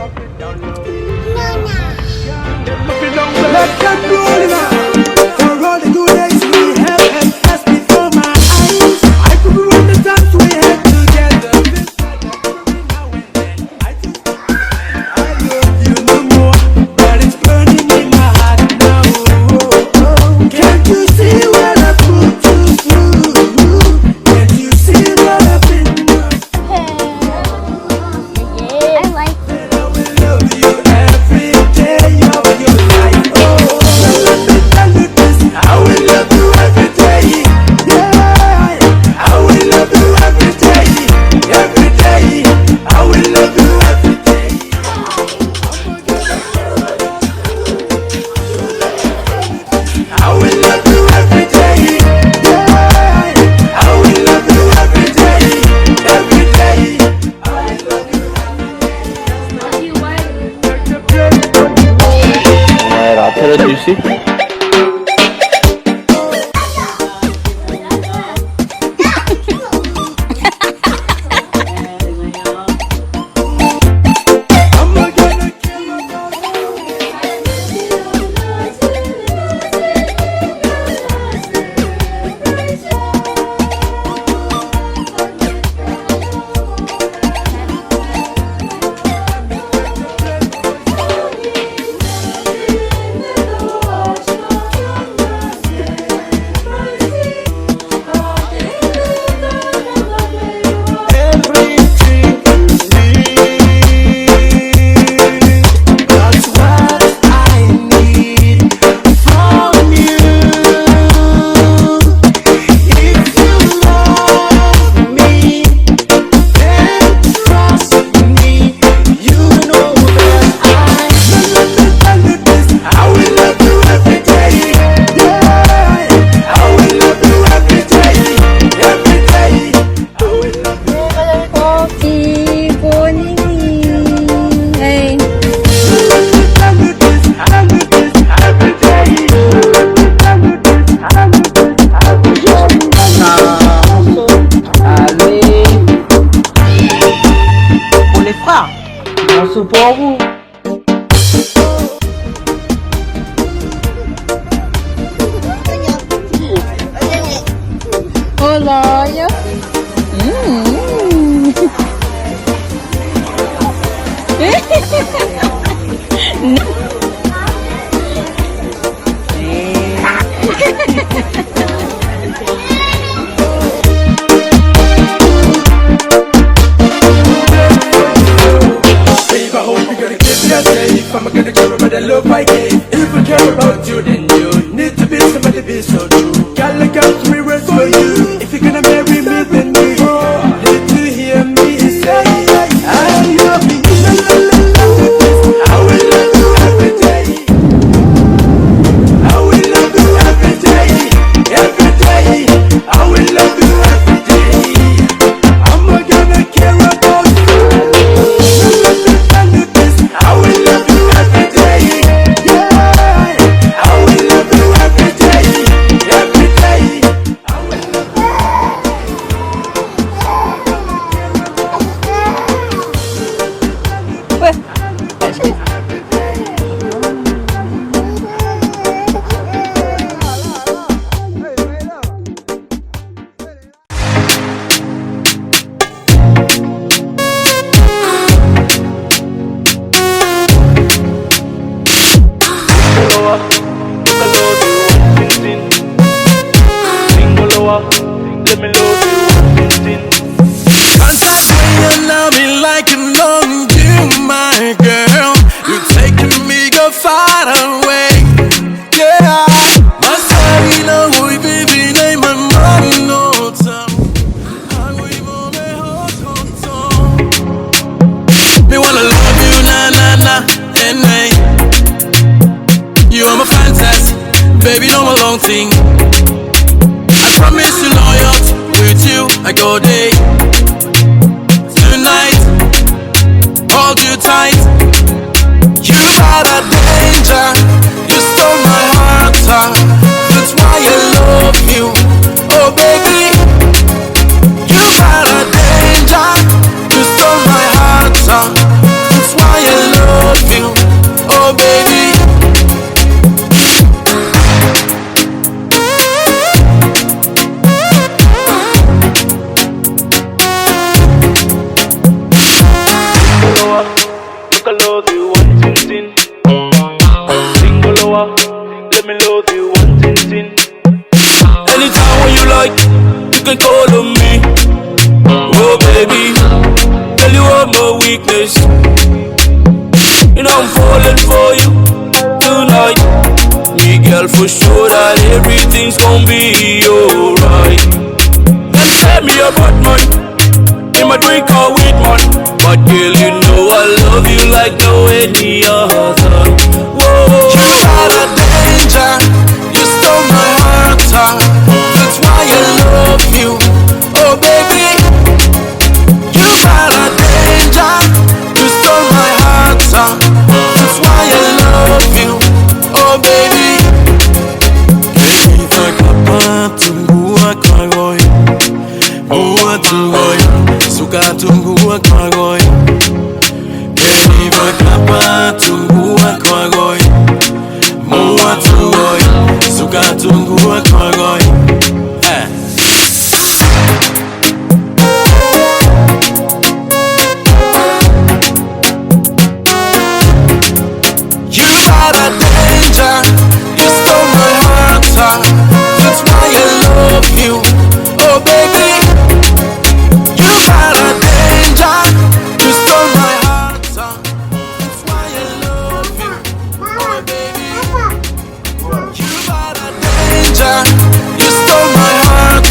Let them roll now. For all the good days we have and passed before my eyes. I could remember the times we had together. Now and then I just I love you no more, but it's burning in my heart now. Can't you see what I put you through? Can't you see what I've been through? I like it. I will love you every day of your life. Let me tell you this, I will love you every day. Yeah, I will love you every day. Every day, I will love you every day. I will love you every day. Yeah, I will love you every day. Every day, I love you. 라테를 줄 수 있다. I'm not gonna kill my That's what I need from you. If you love me, then trust me. You know that let me tell you this, I will love you every day. Yeah, I will love you every day. Every day, I will love you. Hey. Tell you this, tell you this every day. Tell you this, tell you this every day. Allez. Pour les frères, on se pour vous. Olá, Babe, I hope you're gonna keep me safe. I'm gonna care about the love I gave. If I care about you, then you need to be somebody be so true. Gotta look out 3 words for you. If you're gonna marry me, then you need to hear me say, I love you. I will love you every day. I will love you every day. Every day, I will love you every day. I'm not gonna care about you. Let me tell you this, I will love you every day. Yeah, I will love you every day. Every day, I will love you. Contact me and love me like you know you, my girl. You're taking me go far away. Yeah, my sorry, no, we baby, name my money, no time. Me wanna love you, na na na, and hey. You are my fantasy, baby, no more long thing. I promise you loyalty, with you I go day. Tonight, hold you tight. You are the danger, you stole my heart, that's why I love you. Oh baby, you are the danger, you stole my heart, that's why I love you. you one thing. Anytime when you like, you can call on me. Oh baby, tell you I'm no weakness. You know I'm falling for you tonight. Me girl, for sure that everything's gonna be alright. Them say me a bad man, in my drink or weed man, but girl you know I love you like no any other. Whoa. You are a danger, you stole my heart, that's why I love you. Oh baby, you are a danger, you stole my heart, that's why I love you. Oh baby, tungua kwa goy, mua tungoy, suka tungua kwa goy. Eva kapa tungua kwa goy, mua tungoy, suka tungua kwa goy. You are a danger, you stole my heart, that's why I love you. Oh baby, you are a danger, you stole my heart, that's why I love you. Oh baby, you are a danger, you stole my heart,